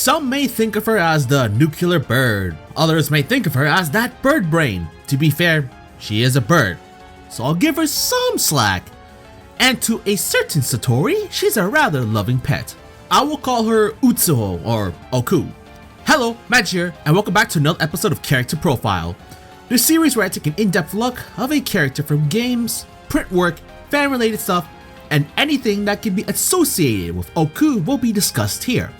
Some may think of her as the nuclear bird, others may think of her as that bird brain. To be fair, she is a bird, so I'll give her some slack. And to a certain Satori, she's a rather loving pet. I will call her Utsuho or Okuu. Hello, Magi here, and welcome back to another episode of Character Profile, the series where I take an in-depth look of a character from games, print work, fan-related stuff, and anything that can be associated with Okuu will be discussed here.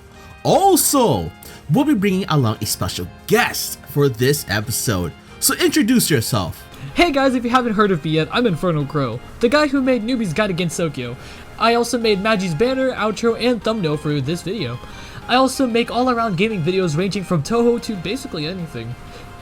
Also, we'll be bringing along a special guest for this episode, so introduce yourself. Hey guys, if you haven't heard of me yet, I'm Infernal Crow, the guy who made Newbie's Guide Against Tokyo. I also made Magi's banner, outro, and thumbnail for this video. I also make all-around gaming videos ranging from Touhou to basically anything.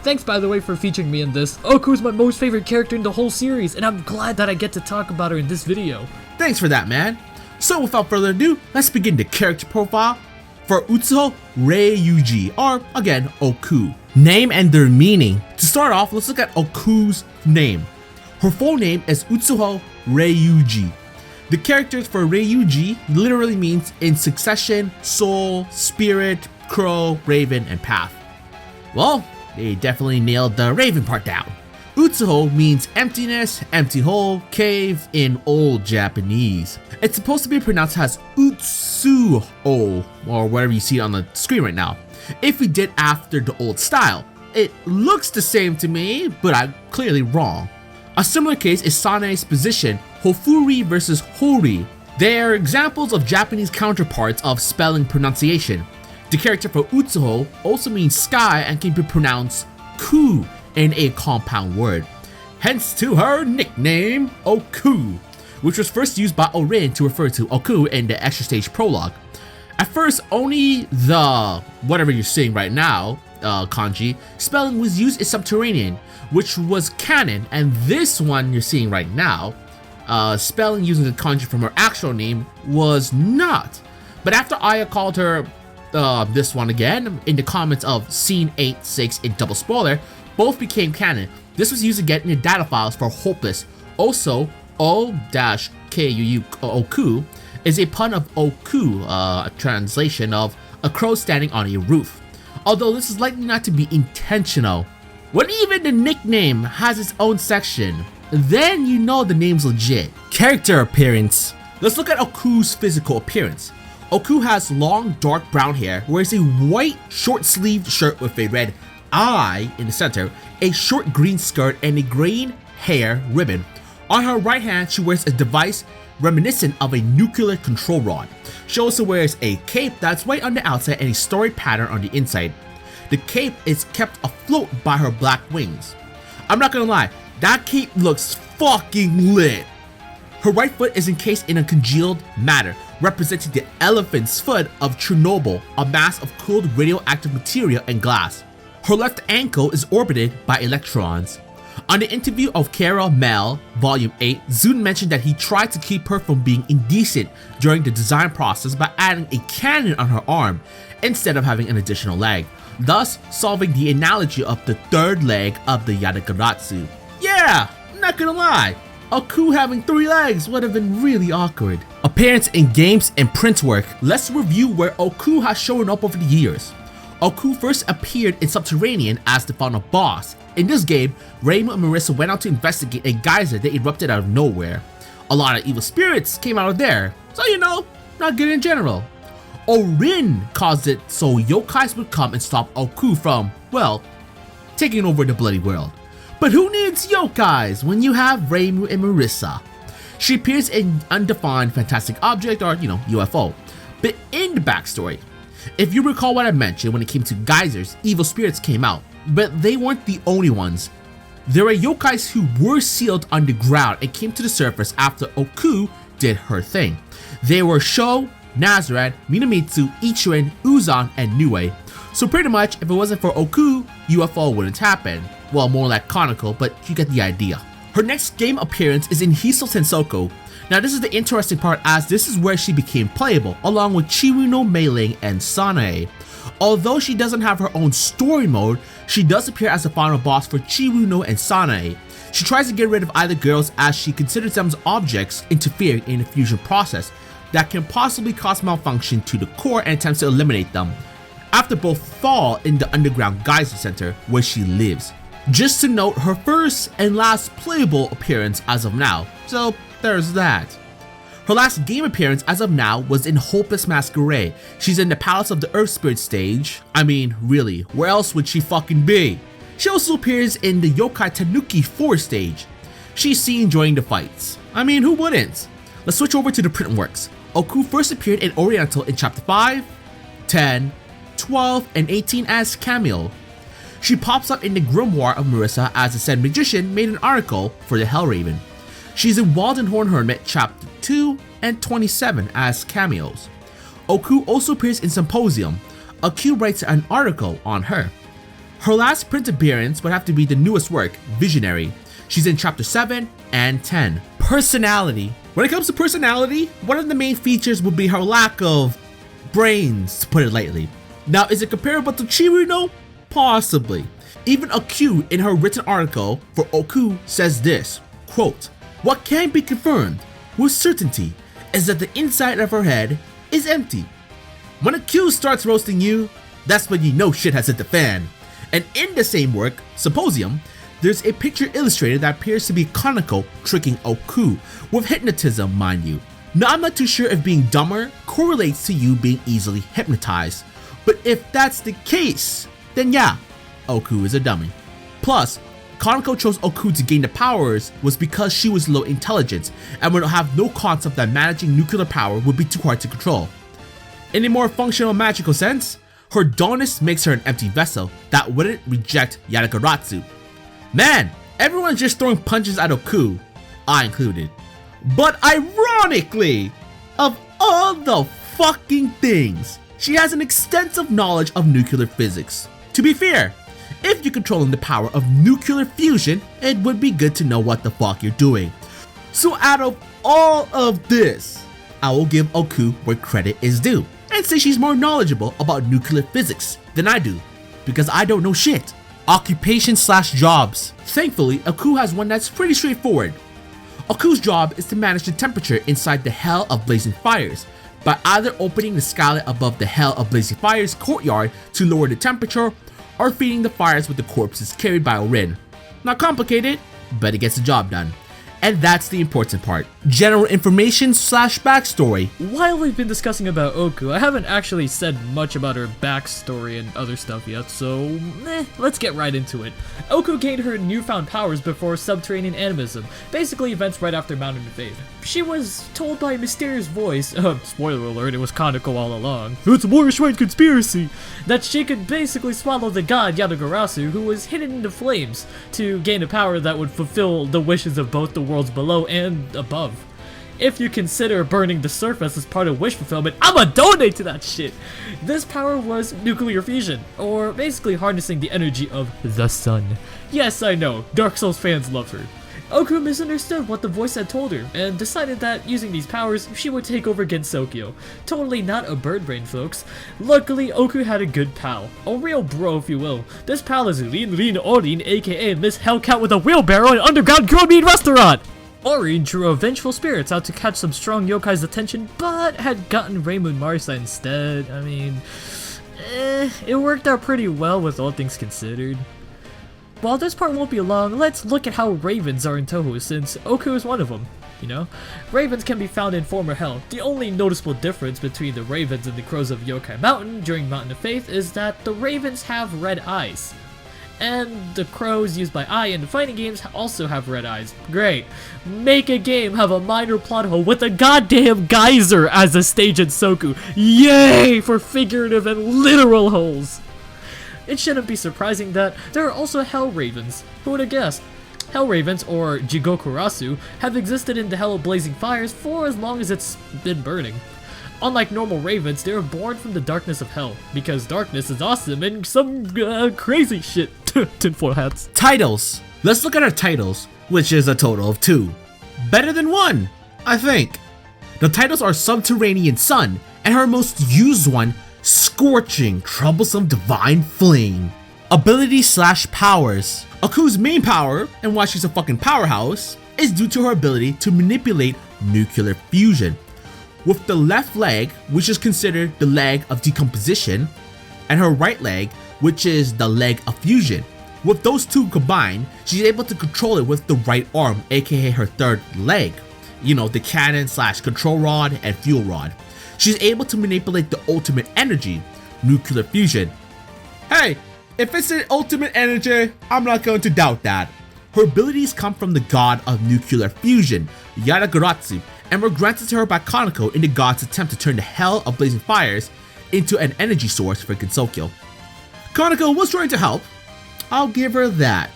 Thanks by the way for featuring me in this. Okuu's my most favorite character in the whole series, and I'm glad that I get to talk about her in this video. Thanks for that, man. So without further ado, let's begin the character profile for Utsuho Reiuji, or again, Okuu. Name and their meaning. To start off, let's look at Okuu's name. Her full name is Utsuho Reiuji. The characters for Reiuji literally means in succession, soul, spirit, crow, raven, and path. Well, they definitely nailed the raven part down. Utsuho means emptiness, empty hole, cave in old Japanese. It's supposed to be pronounced as Utsuho, or whatever you see on the screen right now. If we did after the old style, it looks the same to me, but I'm clearly wrong. A similar case is Sanae's position, Hofuri versus Hori. They are examples of Japanese counterparts of spelling pronunciation. The character for Utsuho also means sky and can be pronounced ku in a compound word. Hence to her nickname, Okuu, which was first used by Orin to refer to Okuu in the extra stage prologue. At first, only the whatever you're seeing right now, kanji, spelling was used in Subterranean, which was canon, and this one you're seeing right now, spelling using the kanji from her actual name was not. But after Aya called her this one again in the comments of Scene 8-6 in Double Spoiler, both became canon. This was used again in the data files for Hopeless. Also, O-Kuu Okuu is a pun of Okuu, a translation of a crow standing on a roof. Although this is likely not to be intentional. When even the nickname has its own section, then you know the name's legit. Character appearance. Let's look at Okuu's physical appearance. Okuu has long dark brown hair, wears a white short-sleeved shirt with a red eye in the center, a short green skirt, and a green hair ribbon. On her right hand, she wears a device reminiscent of a nuclear control rod. She also wears a cape that's white on the outside and a storied pattern on the inside. The cape is kept afloat by her black wings. I'm not gonna lie, that cape looks fucking lit. Her right foot is encased in a congealed matter, representing the elephant's foot of Chernobyl, a mass of cooled radioactive material and glass. Her left ankle is orbited by electrons. On the interview of Kara Mel, Volume 8, Zun mentioned that he tried to keep her from being indecent during the design process by adding a cannon on her arm instead of having an additional leg, thus solving the analogy of the third leg of the Yadagaratsu. Yeah, I'm not gonna lie, Okuu having 3 legs would have been really awkward. Appearance in games and print work. Let's review where Okuu has shown up over the years. Okuu first appeared in Subterranean as the final boss. In this game, Reimu and Marissa went out to investigate a geyser that erupted out of nowhere. A lot of evil spirits came out of there, so you know, not good in general. Orin caused it so yokais would come and stop Okuu from, well, taking over the bloody world. But who needs yokais when you have Reimu and Marissa? She appears in Undefined Fantastic Object, or UFO. But in the backstory, if you recall what I mentioned when it came to geysers, evil spirits came out, but they weren't the only ones. There were yokais who were sealed underground and came to the surface after Okuu did her thing. They were Sho, Nazaran, Minamitsu, Ichiran, Uzan, and Nue. So pretty much, if it wasn't for Okuu, UFO wouldn't happen. Well, more like conical, but you get the idea. Her next game appearance is in Hiso Sensoku. Now this is the interesting part, as this is where she became playable, along with Chiruno, Meiling, and Sanae. Although she doesn't have her own story mode, she does appear as the final boss for Chiruno and Sanae. She tries to get rid of either girls as she considers them as objects interfering in the fusion process that can possibly cause malfunction to the core and attempts to eliminate them. after both fall in the underground geyser center where she lives. Just to note, her first and last playable appearance as of now, so there's that. Her last game appearance as of now was in Hopeless Masquerade. She's in the Palace of the Earth Spirit stage. I mean, really, where else would she fucking be? She also appears in the Yokai Tanuki 4 stage. She's seen during the fights. I mean, who wouldn't? Let's switch over to the print works. Okuu first appeared in Oriental in Chapter 5, 10, 12, and 18 as cameo. She pops up in the Grimoire of Marissa as the said magician made an article for the Hellraven. She's in Waldenhorn Hermit Chapter 2 and 27 as cameos. Okuu also appears in Symposium. Okuu writes an article on her. Her last print appearance would have to be the newest work, Visionary. She's in Chapter 7 and 10. Personality. When it comes to personality, one of the main features would be her lack of brains, to put it lightly. Now, is it comparable to Chiruno? Possibly. Even Okuu in her written article for Okuu says this, quote, "What can be confirmed with certainty is that the inside of her head is empty. When Okuu starts roasting you, that's when you know shit has hit the fan." And in the same work, Symposium, there's a picture illustrated that appears to be Kaneko tricking Okuu, with hypnotism, mind you. Now, I'm not too sure if being dumber correlates to you being easily hypnotized, but if that's the case, then yeah, Okuu is a dummy. Plus, Kaneko chose Okuu to gain the powers was because she was low intelligence and would have no concept that managing nuclear power would be too hard to control. In a more functional magical sense, her dullness makes her an empty vessel that wouldn't reject Yadagaratsu. Man, everyone's just throwing punches at Okuu, I included. But ironically, of all the fucking things, she has an extensive knowledge of nuclear physics. To be fair, if you're controlling the power of nuclear fusion, it would be good to know what the fuck you're doing. So out of all of this, I will give Okuu where credit is due and say she's more knowledgeable about nuclear physics than I do, because I don't know shit. Occupation/jobs. Thankfully, Okuu has one that's pretty straightforward. Oku's job is to manage the temperature inside the Hell of Blazing Fires by either opening the skylight above the Hell of Blazing Fires courtyard to lower the temperature or feeding the fires with the corpses carried by Orin. Not complicated, but it gets the job done. And that's the important part. General information/backstory. While we've been discussing about Okuu, I haven't actually said much about her backstory and other stuff yet, so let's get right into it. Okuu gained her newfound powers before subterranean animism, basically events right after Mountain of Fate. She was told by a mysterious voice, spoiler alert, it was Kaneko all along, "It's a Moorish Rite conspiracy," that she could basically swallow the god Yadagarasu, who was hidden in the flames, to gain a power that would fulfill the wishes of both the worlds below and above. If you consider burning the surface as part of wish fulfillment, I'ma donate to that shit! This power was nuclear fusion, or basically harnessing the energy of the sun. Yes, I know, Dark Souls fans love her. Okuu misunderstood what the voice had told her, and decided that using these powers, she would take over Gensokyo. Totally not a bird brain, folks. Luckily, Okuu had a good pal. A real bro, if you will. This pal is Rin Orin, aka Miss Hellcat with a wheelbarrow and underground girl meat restaurant! Orin drew a vengeful spirits out to catch some strong yokai's attention, but had gotten Raymond Marsa instead. I mean, it worked out pretty well with all things considered. While this part won't be long, let's look at how ravens are in Touhou, since Okuu is one of them, you know? Ravens can be found in former hell. The only noticeable difference between the ravens and the crows of Yokai Mountain during Mountain of Faith is that the ravens have red eyes. And the crows used by Ai in the fighting games also have red eyes. Great. Make a game have a minor plot hole with a goddamn geyser as a stage in Soku. Yay for figurative and literal holes. It shouldn't be surprising that there are also Hell Ravens. Who would have guessed? Hell Ravens, or Jigokurasu, have existed in the Hell of Blazing Fires for as long as it's been burning. Unlike normal ravens, they are born from the darkness of hell, because darkness is awesome and some crazy shit. Tinfoil hats. Titles. Let's look at our titles, which is a total of 2. Better than 1, I think. The titles are Subterranean Sun, and her most used one, Scorching, Troublesome Divine Flame. Ability/powers. Oku's main power, and why she's a fucking powerhouse, is due to her ability to manipulate nuclear fusion. With the left leg, which is considered the leg of decomposition, and her right leg, which is the leg of fusion. With those two combined, she's able to control it with the right arm, aka her third leg. You know, the cannon / control rod and fuel rod. She's able to manipulate the ultimate energy, nuclear fusion. Hey, if it's an ultimate energy, I'm not going to doubt that. Her abilities come from the god of nuclear fusion, Yarormyr, and were granted to her by Kaneko in the god's attempt to turn the hell of blazing fires into an energy source for Gensokyo. Kaneko was trying to help, I'll give her that.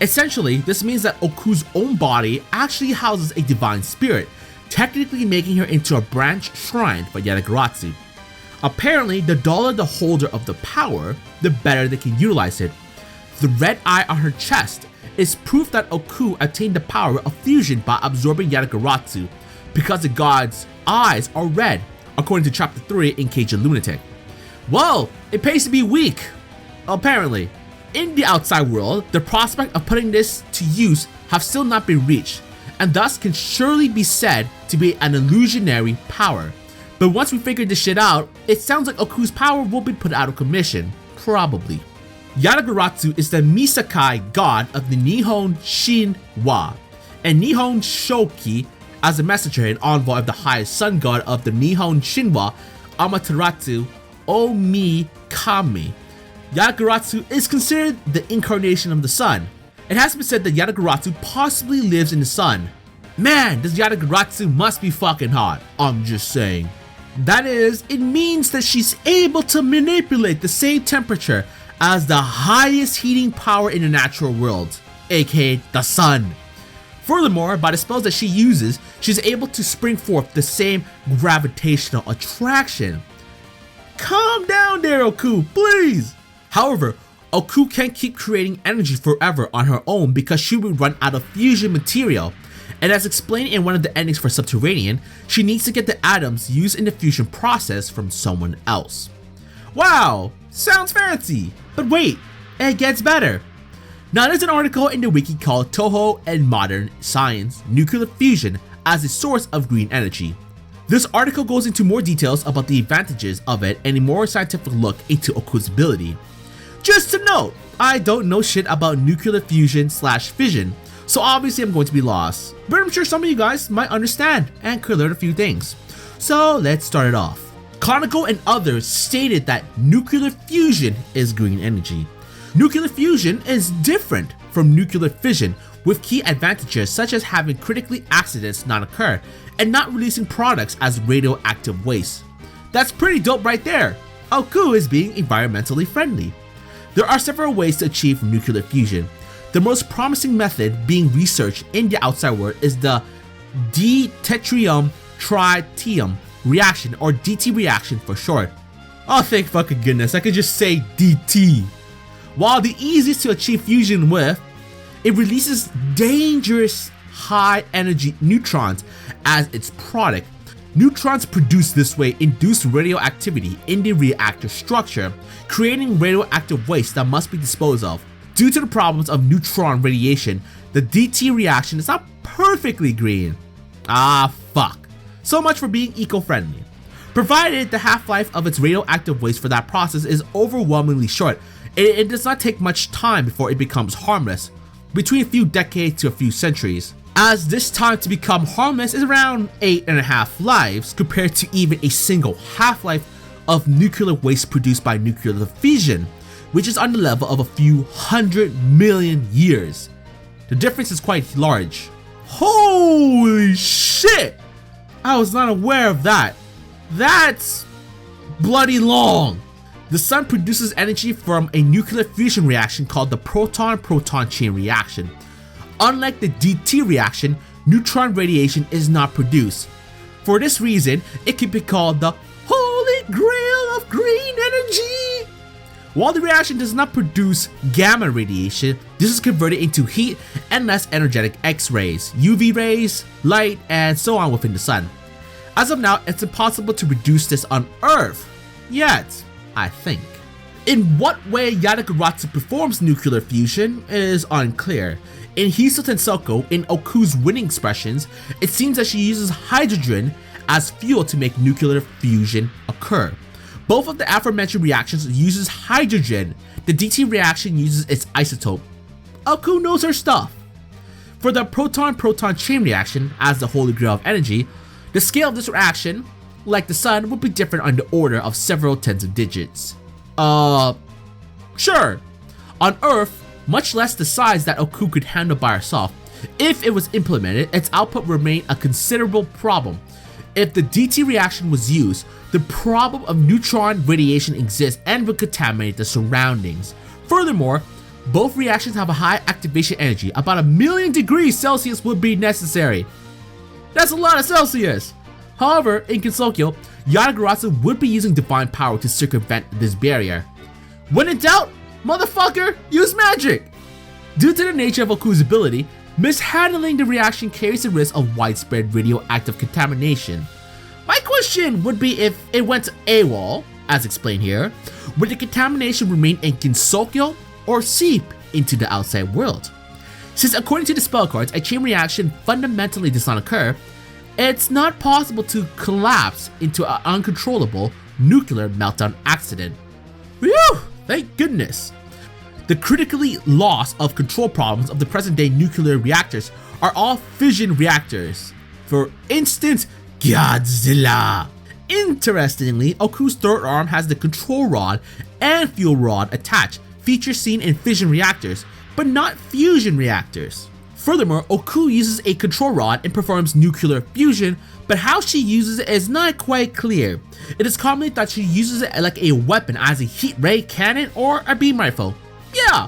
Essentially, this means that Oku's own body actually houses a divine spirit, technically making her into a branch shrine for Yarormyr. Apparently, the duller the holder of the power, the better they can utilize it. The red eye on her chest is proof that Okuu attained the power of fusion by absorbing Yarormyr, because the god's eyes are red, according to chapter 3 in Cage of Lunatic. Well, it pays to be weak, apparently. In the outside world, the prospect of putting this to use have still not been reached, and thus can surely be said to be an illusionary power. But once we figure this shit out, it sounds like Oku's power will be put out of commission, probably. Yarormyr is the Misakai god of the Nihon Shinwa, and Nihon Shoki as the messenger and envoy of the highest sun god of the Nihon Shinwa, Amaterasu Omikami. Yarormyr is considered the incarnation of the sun. It has been said that Yarormyr possibly lives in the sun. Man, this Yarormyr must be fucking hot, I'm just saying. That is, it means that she's able to manipulate the same temperature as the highest heating power in the natural world, aka the sun. Furthermore, by the spells that she uses, she's able to spring forth the same gravitational attraction. Calm down there, Okuu, please! However, Okuu can't keep creating energy forever on her own because she would run out of fusion material, and as explained in one of the endings for Subterranean, she needs to get the atoms used in the fusion process from someone else. Wow, sounds fancy, but wait, it gets better. Now there's an article in the wiki called Touhou and Modern Science Nuclear Fusion as a source of green energy. This article goes into more details about the advantages of it and a more scientific look into Oku's ability. Just to note, I don't know shit about nuclear fusion / fission, so obviously I'm going to be lost, but I'm sure some of you guys might understand and could learn a few things. So let's start it off. Kaneko and others stated that nuclear fusion is green energy. Nuclear fusion is different from nuclear fission, with key advantages such as having critically accidents not occur and not releasing products as radioactive waste. That's pretty dope right there. Okuu is being environmentally friendly. There are several ways to achieve nuclear fusion. The most promising method being researched in the outside world is the deuterium tritium reaction, or DT reaction for short. Oh, thank fucking goodness, I could just say DT. While the easiest to achieve fusion with, it releases dangerous high energy neutrons as its product. Neutrons produced this way induce radioactivity in the reactor structure, creating radioactive waste that must be disposed of. Due to the problems of neutron radiation, the DT reaction is not perfectly green. Ah, fuck. So much for being eco-friendly. Provided the half-life of its radioactive waste for that process is overwhelmingly short, it does not take much time before it becomes harmless, between a few decades to a few centuries, as this time to become harmless is around 8.5 lives compared to even a single half-life of nuclear waste produced by nuclear fission, which is on the level of a few 100 million years. The difference is quite large. Holy shit! I was not aware of that. That's bloody long. The sun produces energy from a nuclear fusion reaction called the proton-proton chain reaction. Unlike the DT reaction, neutron radiation is not produced. For this reason, it can be called the Holy Grail of green energy. While the reaction does not produce gamma radiation, this is converted into heat and less energetic X-rays, UV rays, light, and so on within the sun. As of now, it's impossible to produce this on Earth, yet, I think. In what way Yarormyr performs nuclear fusion is unclear. In Hiso Tensoko, in Oku's winning expressions, it seems that she uses hydrogen as fuel to make nuclear fusion occur. Both of the aforementioned reactions uses hydrogen. The DT reaction uses its isotope. Okuu knows her stuff. For the proton-proton chain reaction, as the holy grail of energy, the scale of this reaction, like the sun, would be different on the order of several tens of digits. Sure. On Earth, much less the size that Okuu could handle by herself, if it was implemented, its output remained a considerable problem. If the DT reaction was used, the problem of neutron radiation exists and would contaminate the surroundings. Furthermore, both reactions have a high activation energy. About 1,000,000 degrees Celsius would be necessary. That's a lot of Celsius! However, in Kensokyo, Yatagarasu would be using divine power to circumvent this barrier. When in doubt, motherfucker, use magic! Due to the nature of Oku's ability, mishandling the reaction carries the risk of widespread radioactive contamination. My question would be if it went AWOL, as explained here, would the contamination remain in Kensokyo or seep into the outside world? Since according to the spell cards, a chain reaction fundamentally does not occur, it's not possible to collapse into an uncontrollable nuclear meltdown accident. Whew, thank goodness. The critically loss of control problems of the present day nuclear reactors are all fission reactors. For instance, Godzilla. Interestingly, Oku's third arm has the control rod and fuel rod attached, features seen in fission reactors, but not fusion reactors. Furthermore, Okuu uses a control rod and performs nuclear fusion, but how she uses it is not quite clear. It is commonly thought she uses it like a weapon as a heat ray cannon or a beam rifle. Yeah,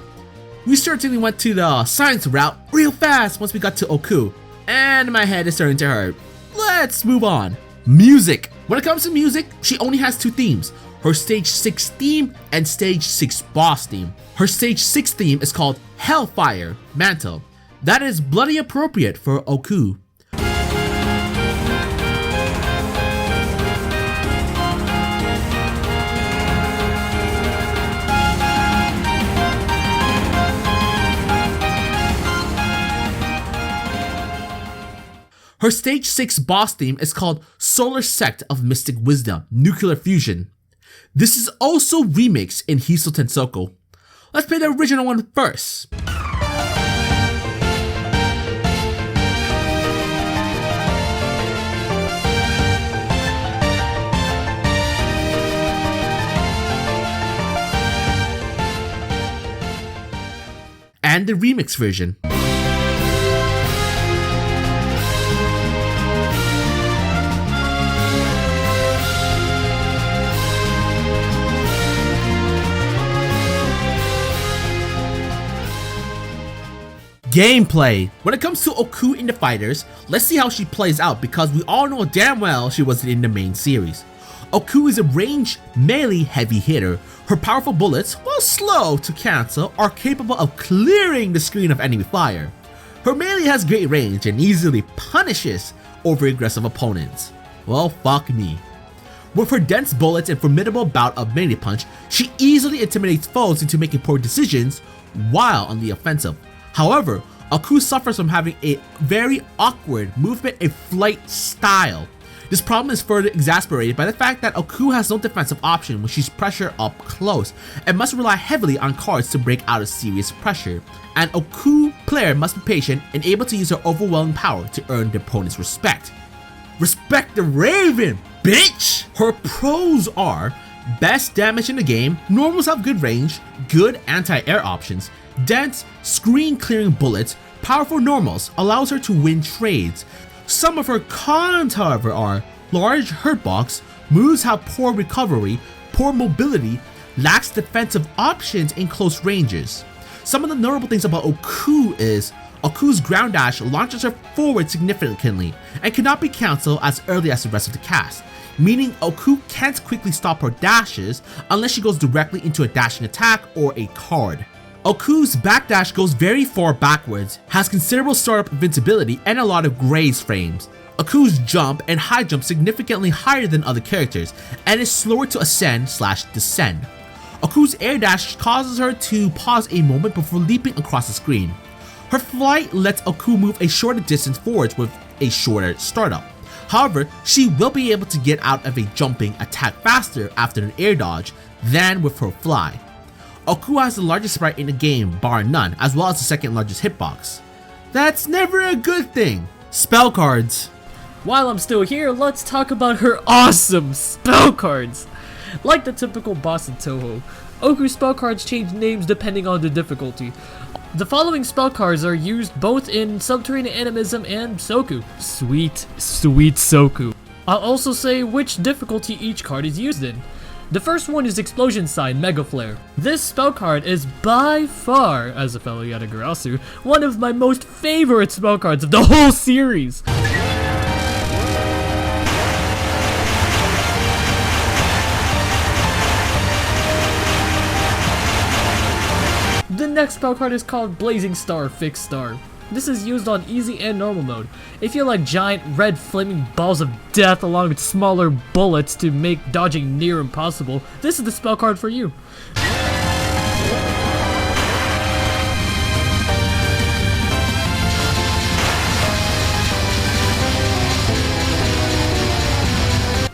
we certainly went to the science route real fast once we got to Okuu, and my head is starting to hurt. Let's move on. Music. When it comes to music, she only has two themes, her Stage 6 theme and Stage 6 boss theme. Her Stage 6 theme is called Hellfire Mantle. That is bloody appropriate for Okuu. Her Stage 6 boss theme is called Solar Sect of Mystic Wisdom, Nuclear Fusion. This is also remixed in Hiso Tensoko. Let's play the original one first. And the remix version. Gameplay. When it comes to Okuu in the fighters, let's see how she plays out because we all know damn well she wasn't in the main series. Okuu is a ranged, melee heavy hitter. Her powerful bullets, while slow to cancel, are capable of clearing the screen of enemy fire. Her melee has great range and easily punishes over-aggressive opponents. Well, fuck me. With her dense bullets and formidable bout of melee punch, she easily intimidates foes into making poor decisions while on the offensive. However, Okuu suffers from having a very awkward movement and flight style. This problem is further exacerbated by the fact that Okuu has no defensive option when she's pressured up close and must rely heavily on cards to break out of serious pressure. An Okuu player must be patient and able to use her overwhelming power to earn the opponent's respect. Respect the Raven, bitch! Her pros are best damage in the game, normals have good range, good anti-air options, dense, screen-clearing bullets, powerful normals, allows her to win trades. Some of her cons, however, are large hurtbox, moves have poor recovery, poor mobility, lacks defensive options in close ranges. Some of the notable things about Okuu is Oku's ground dash launches her forward significantly and cannot be cancelled as early as the rest of the cast, meaning Okuu can't quickly stop her dashes unless she goes directly into a dashing attack or a card. Oku's backdash goes very far backwards, has considerable startup invincibility and a lot of graze frames. Oku's jump and high jump significantly higher than other characters and is slower to ascend/descend. Oku's air dash causes her to pause a moment before leaping across the screen. Her flight lets Okuu move a shorter distance forwards with a shorter startup. However, she will be able to get out of a jumping attack faster after an air dodge than with her fly. Okuu has the largest sprite in the game bar none, as well as the second largest hitbox. That's never a good thing. Spell cards. While I'm still here, let's talk about her awesome spell cards! Like the typical boss in Touhou, Oku's spell cards change names depending on the difficulty. The following spell cards are used both in Subterranean Animism and Soku. Sweet, sweet Soku. I'll also say which difficulty each card is used in. The first one is Explosion Sign Mega Flare. This spell card is by far, as a fellow Yatagarasu, one of my most favorite spell cards of the whole series. The next spell card is called Blazing Star Fixed Star. This is used on easy and normal mode. If you like giant red flaming balls of death along with smaller bullets to make dodging near impossible, this is the spell card for you.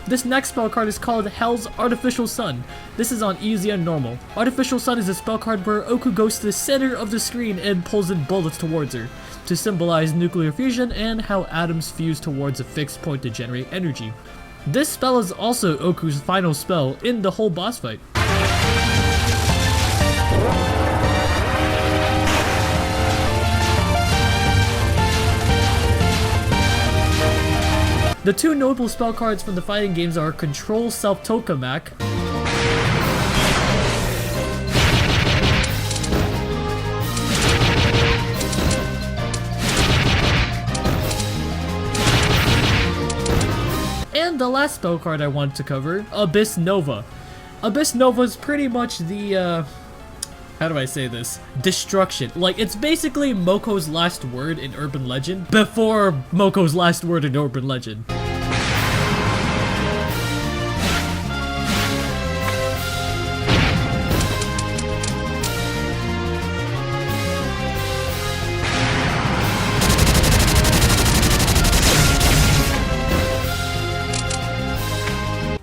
This next spell card is called Hell's Artificial Sun. This is on easy and normal. Artificial Sun is a spell card where Okuu goes to the center of the screen and pulls in bullets towards her, to symbolize nuclear fusion and how atoms fuse towards a fixed point to generate energy. This spell is also Oku's final spell in the whole boss fight. The two notable spell cards from the fighting games are Control Self Tokamak and the last spell card I want to cover, Abyss Nova. Abyss Nova is pretty much the, how do I say this? Destruction. Like, it's basically Moko's last word in Urban Legend before Moko's last word in Urban Legend.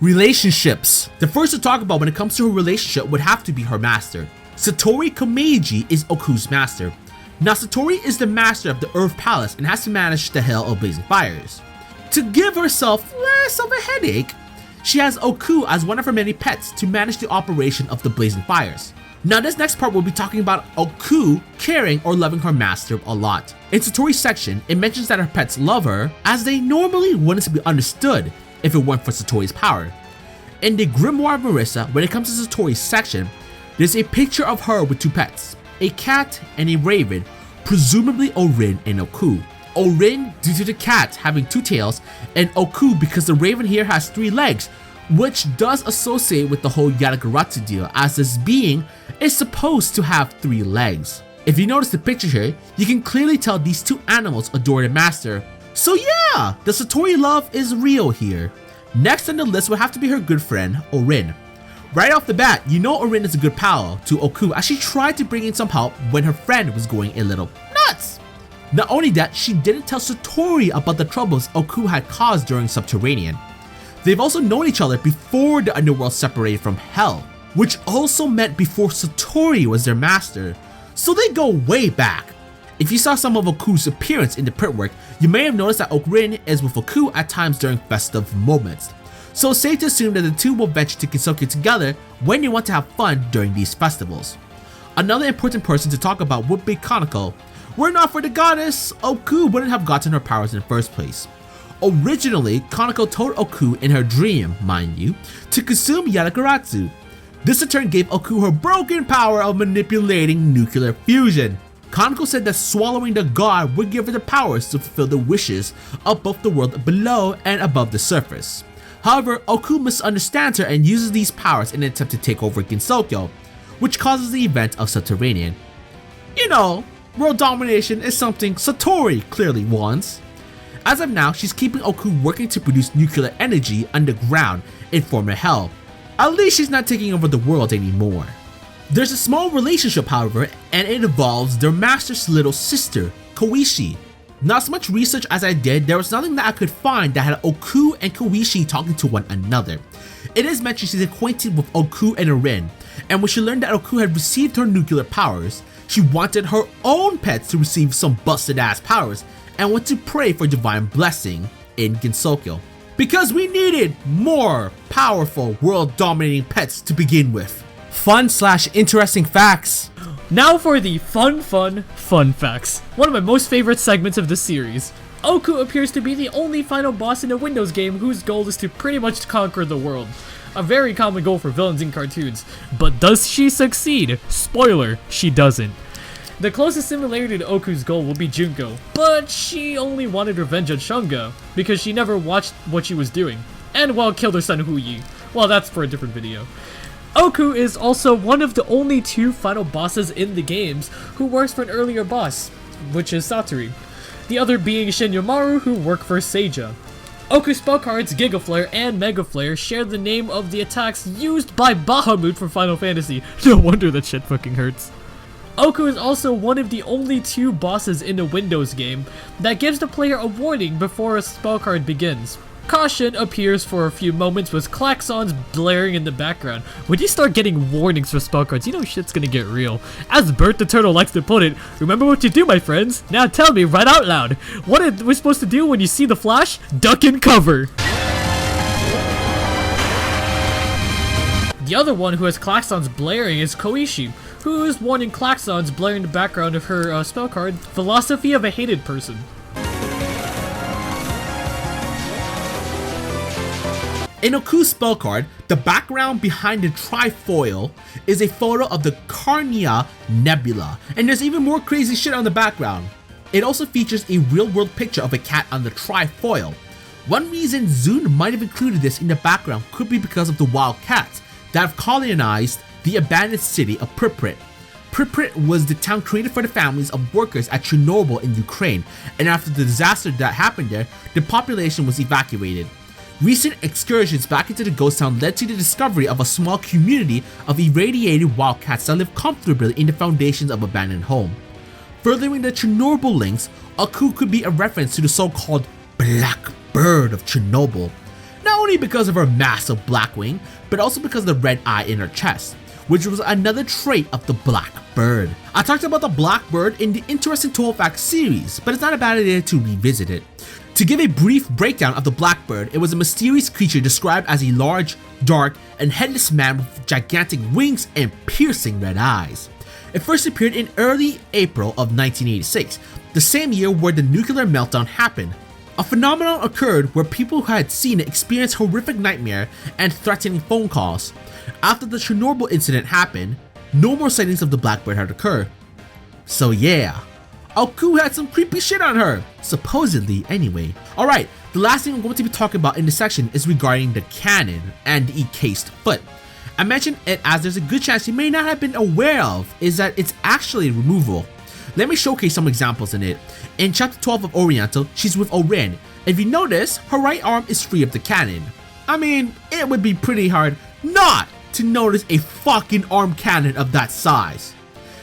Relationships. The first to talk about when it comes to her relationship would have to be her master. Satori Komeiji is Oku's master. Now Satori is the master of the Earth Palace and has to manage the Hell of Blazing Fires. To give herself less of a headache, she has Okuu as one of her many pets to manage the operation of the Blazing Fires. Now this next part will be talking about Okuu caring or loving her master a lot. In Satori's section, it mentions that her pets love her as they normally wouldn't be understood if it weren't for Satori's power. In the Grimoire of Marissa, when it comes to Satori's section, there's a picture of her with two pets, a cat and a raven, presumably Orin and Okuu. Orin due to the cat having two tails, and Okuu because the raven here has 3 legs, which does associate with the whole Yatagarasu deal, as this being is supposed to have 3 legs. If you notice the picture here, you can clearly tell these two animals adore the master. So yeah, the Satori love is real here. Next on the list would have to be her good friend, Orin. Right off the bat, you know Orin is a good pal to Okuu as she tried to bring in some help when her friend was going a little nuts. Not only that, she didn't tell Satori about the troubles Okuu had caused during Subterranean. They've also known each other before the underworld separated from Hell, which also meant before Satori was their master, so they go way back. If you saw some of Oku's appearance in the printwork, you may have noticed that Orin is with Okuu at times during festive moments. So it's safe to assume that the two will venture to Kisokyo together when they want to have fun during these festivals. Another important person to talk about would be Kanako. Were it not for the goddess, Okuu wouldn't have gotten her powers in the first place. Originally, Kanako told Okuu in her dream, mind you, to consume Yatagarasu. This in turn gave Okuu her broken power of manipulating nuclear fusion. Kanako said that swallowing the god would give her the powers to fulfill the wishes of both the world below and above the surface. However, Okuu misunderstands her and uses these powers in an attempt to take over Ginsokyou, which causes the event of Subterranean. You know, world domination is something Satori clearly wants. As of now, she's keeping Okuu working to produce nuclear energy underground in former Hell. At least she's not taking over the world anymore. There's a small relationship, however, and it involves their master's little sister, Koishi. Not as much research as I did, there was nothing that I could find that had Okuu and Koichi talking to one another. It is mentioned she's acquainted with Okuu and Rin, and when she learned that Okuu had received her nuclear powers, she wanted her own pets to receive some busted ass powers and went to pray for divine blessing in Gensokyo. Because we needed more powerful world dominating pets to begin with. Fun/interesting facts. Now for the fun facts. One of my most favorite segments of the series. Okuu appears to be the only final boss in a Windows game whose goal is to pretty much conquer the world. A very common goal for villains in cartoons. But does she succeed? Spoiler, she doesn't. The closest similarity to Oku's goal will be Junko, but she only wanted revenge on Shunga because she never watched what she was doing, and well, killed her son Huyi. Well, that's for a different video. Okuu is also one of the only 2 final bosses in the games who works for an earlier boss, which is Satori. The other being Shinyomaru, who work for Seiya. Oku's spellcards Giga Flare and Mega Flare share the name of the attacks used by Bahamut from Final Fantasy. No wonder that shit fucking hurts. Okuu is also one of the only 2 bosses in a Windows game that gives the player a warning before a spellcard begins. Caution appears for a few moments with klaxons blaring in the background. When you start getting warnings for spellcards, you know shit's gonna get real. As Bert the Turtle likes to put it, remember what you do, my friends. Now tell me right out loud, what are we supposed to do when you see the flash? Duck and cover. The other one who has klaxons blaring is Koichi, who is warning klaxons blaring in the background of her spellcard, Philosophy of a Hated Person. In Oku's spellcard, the background behind the trifoil is a photo of the Carnia Nebula, and there's even more crazy shit on the background. It also features a real-world picture of a cat on the trifoil. One reason Zune might have included this in the background could be because of the wild cats that have colonized the abandoned city of Pripyat. Pripyat was the town created for the families of workers at Chernobyl in Ukraine, and after the disaster that happened there, the population was evacuated. Recent excursions back into the ghost town led to the discovery of a small community of irradiated wildcats that live comfortably in the foundations of abandoned home. Furthering the Chernobyl links, Okuu could be a reference to the so-called Black Bird of Chernobyl, not only because of her massive black wing, but also because of the red eye in her chest, which was another trait of the Black Bird. I talked about the Black Bird in the Interesting Touhou Facts series, but it's not a bad idea to revisit it. To give a brief breakdown of the Blackbird, it was a mysterious creature described as a large, dark, and headless man with gigantic wings and piercing red eyes. It first appeared in early April of 1986, the same year where the nuclear meltdown happened. A phenomenon occurred where people who had seen it experienced horrific nightmare and threatening phone calls. After the Chernobyl incident happened, no more sightings of the Blackbird had occurred. So yeah, Okuu had some creepy shit on her, supposedly anyway. Alright, the last thing I'm going to be talking about in this section is regarding the cannon and the encased foot. I mentioned it as there's a good chance you may not have been aware of, is that it's actually removable. Let me showcase some examples in it. In chapter 12 of Oriental, she's with Rin. If you notice, her right arm is free of the cannon. I mean, it would be pretty hard not to notice a fucking arm cannon of that size.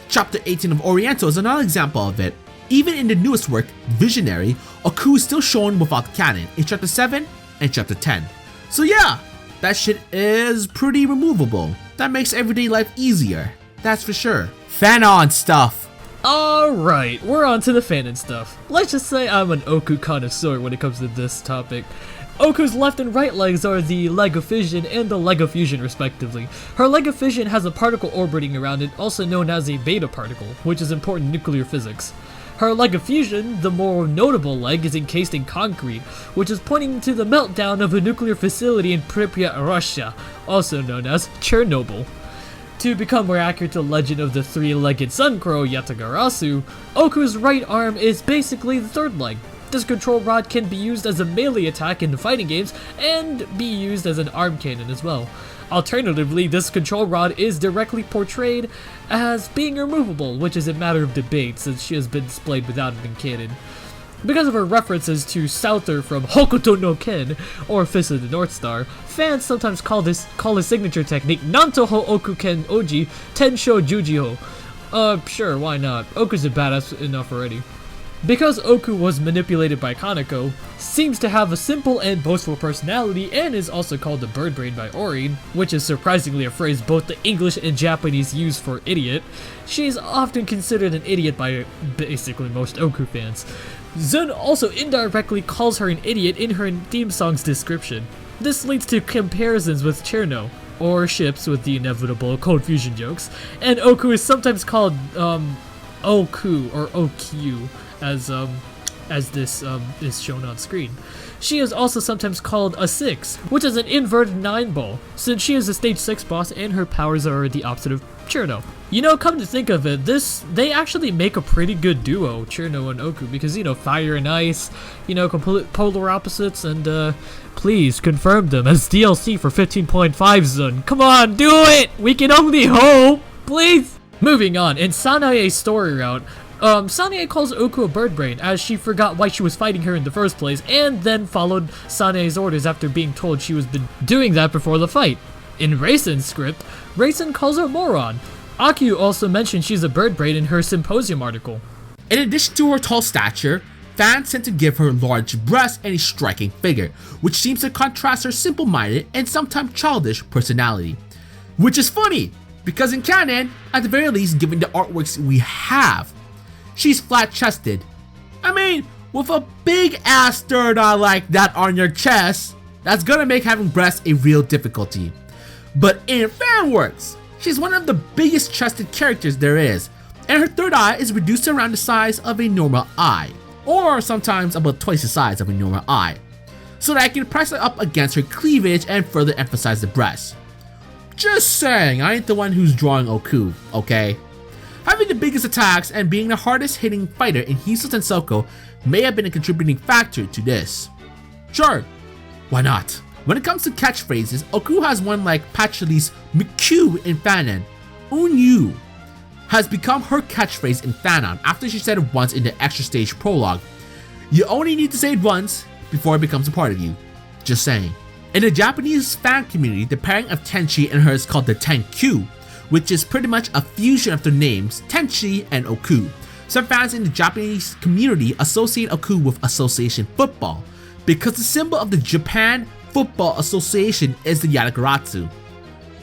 Chapter 18 of Oriental is another example of it. Even in the newest work, Visionary, Okuu is still shown without the cannon in chapter 7 and chapter 10. So yeah, that shit is pretty removable. That makes everyday life easier, that's for sure. Fanon stuff. Alright, we're on to the fanon stuff. Let's just say I'm an Okuu connoisseur when it comes to this topic. Oku's left and right legs are the leg of fission and the leg of fusion respectively. Her leg of fission has a particle orbiting around it, also known as a beta particle, which is important in nuclear physics. Her leg of fusion, the more notable leg, is encased in concrete, which is pointing to the meltdown of a nuclear facility in Pripyat, Russia, also known as Chernobyl. To become more accurate to the legend of the three-legged sun crow Yatagarasu, Oku's right arm is basically the third leg. This control rod can be used as a melee attack in fighting games and be used as an arm cannon as well. Alternatively, this control rod is directly portrayed as being removable, which is a matter of debate since she has been displayed without it in canon. Because of her references to Souther from Hokuto no Ken, or Fist of the North Star, fans sometimes call his signature technique Nantoho Oku Ken Oji Tensho Jujiho. Sure, why not? Oku's a badass enough already. Because Okuu was manipulated by Kaneko, seems to have a simple and boastful personality, and is also called the bird brain by Orin, which is surprisingly a phrase both the English and Japanese use for idiot. She is often considered an idiot by basically most Okuu fans. Zun also indirectly calls her an idiot in her theme song's description. This leads to comparisons with Cherno, or ships with the inevitable Cold Fusion jokes, and Okuu is sometimes called Okuu or OQ as this is shown on screen. She is also sometimes called a 6, which is an inverted 9 ball, since she is a stage 6 boss and her powers are the opposite of Cherno. You know, come to think of it, they actually make a pretty good duo, Cherno and Okuu, because, you know, fire and ice, you know, complete polar opposites, and please confirm them as DLC for 15.5 Zun. Come on, do it! We can only hope! Please! Moving on, in Sanae's story route, Sanae calls Okuu a bird brain as she forgot why she was fighting her in the first place, and then followed Sanae's orders after being told she was been doing that before the fight. In Reisen's script, Reisen calls her a moron. Okuu also mentioned she's a bird brain in her symposium article. In addition to her tall stature, fans tend to give her large breasts and a striking figure, which seems to contrast her simple-minded and sometimes childish personality. Which is funny, because in canon, at the very least given the artworks we have, she's flat-chested. I mean, with a big-ass third eye like that on your chest, that's gonna make having breasts a real difficulty. But in fanworks, she's one of the biggest chested characters there is, and her third eye is reduced to around the size of a normal eye, or sometimes about twice the size of a normal eye, so that I can press it up against her cleavage and further emphasize the breasts. Just saying, I ain't the one who's drawing Okuu, okay? Having the biggest attacks and being the hardest hitting fighter in Hiso Tensoko may have been a contributing factor to this. Sure, why not? When it comes to catchphrases, Okuu has one like Pacheli's Miku in Fanon. Unyu has become her catchphrase in Fanon after she said it once in the extra stage prologue. You only need to say it once before it becomes a part of you. Just saying. In the Japanese fan community, the pairing of Tenchi and her is called the Tenkyu, which is pretty much a fusion of their names, Tenchi and Okuu. Some fans in the Japanese community associate Okuu with association football, because the symbol of the Japan Football Association is the Yatagarasu.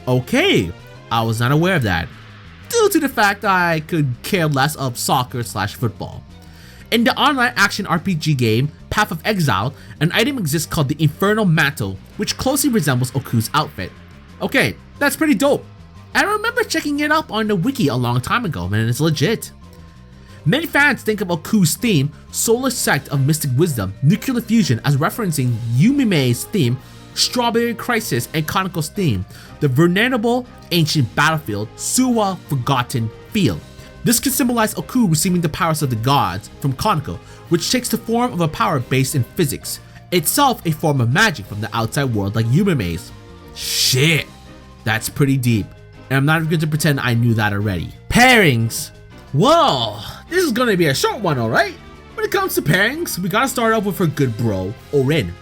Okay, I was not aware of that, due to the fact I could care less of soccer/football. In the online action RPG game Path of Exile, an item exists called the Infernal Mantle, which closely resembles Oku's outfit. Okay, that's pretty dope. I remember checking it up on the wiki a long time ago, and it's legit. Many fans think of Oku's theme, Solar Sect of Mystic Wisdom, Nuclear Fusion, as referencing Yumime's theme, Strawberry Crisis, and Kaneko's theme, the Venerable Ancient Battlefield, Suwa Forgotten Field. This can symbolize Okuu receiving the powers of the gods from Kaneko, which takes the form of a power based in physics, itself a form of magic from the outside world like Yumime's. Shit, that's pretty deep, and I'm not even going to pretend I knew that already. Pairings. Well, this is gonna be a short one, alright? When it comes to pairings, we gotta start off with her good bro, Orin.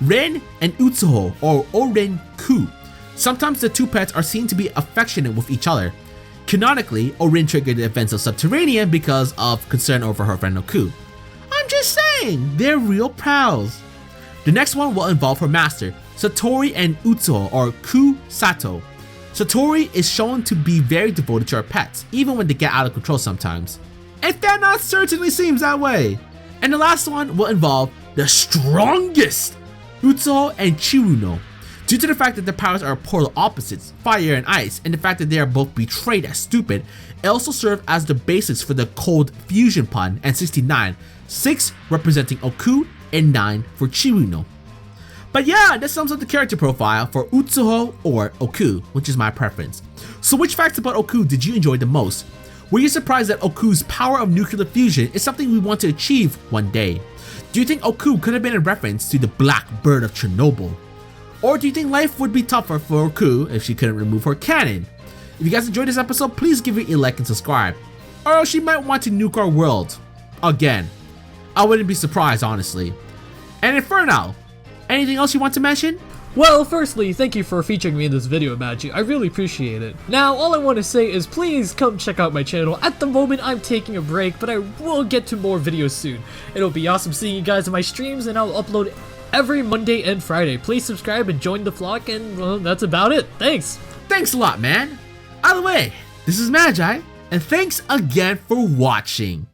Rin and Utsuho, or Orin-ku. Sometimes the two pets are seen to be affectionate with each other. Canonically, Orin triggered the events of Subterranean because of concern over her friend Okuu. I'm just saying, they're real pals. The next one will involve her master, Satori and Utsuho, or Ku Sato. Satori is shown to be very devoted to her pets, even when they get out of control sometimes. And Thanos certainly seems that way. And the last one will involve the strongest, Utsuho and Chiruno. Due to the fact that their powers are polar opposites, fire and ice, and the fact that they are both betrayed as stupid, it also served as the basis for the cold fusion pun and 69, 6 representing Okuu and 9 for Chiruno. But yeah, that sums up the character profile for Utsuho or Okuu, which is my preference. So which facts about Okuu did you enjoy the most? Were you surprised that Oku's power of nuclear fusion is something we want to achieve one day? Do you think Okuu could have been a reference to the Black Bird of Chernobyl? Or do you think life would be tougher for Okuu if she couldn't remove her cannon? If you guys enjoyed this episode, please give it a like and subscribe. Or else she might want to nuke our world. Again. I wouldn't be surprised, honestly. And Infernal, anything else you want to mention? Well, firstly, thank you for featuring me in this video, Magi. I really appreciate it. Now, all I want to say is please come check out my channel. At the moment, I'm taking a break, but I will get to more videos soon. It'll be awesome seeing you guys in my streams, and I'll upload every Monday and Friday. Please subscribe and join the flock, and well, that's about it. Thanks! Thanks a lot, man. By the way, this is Magi, and thanks again for watching.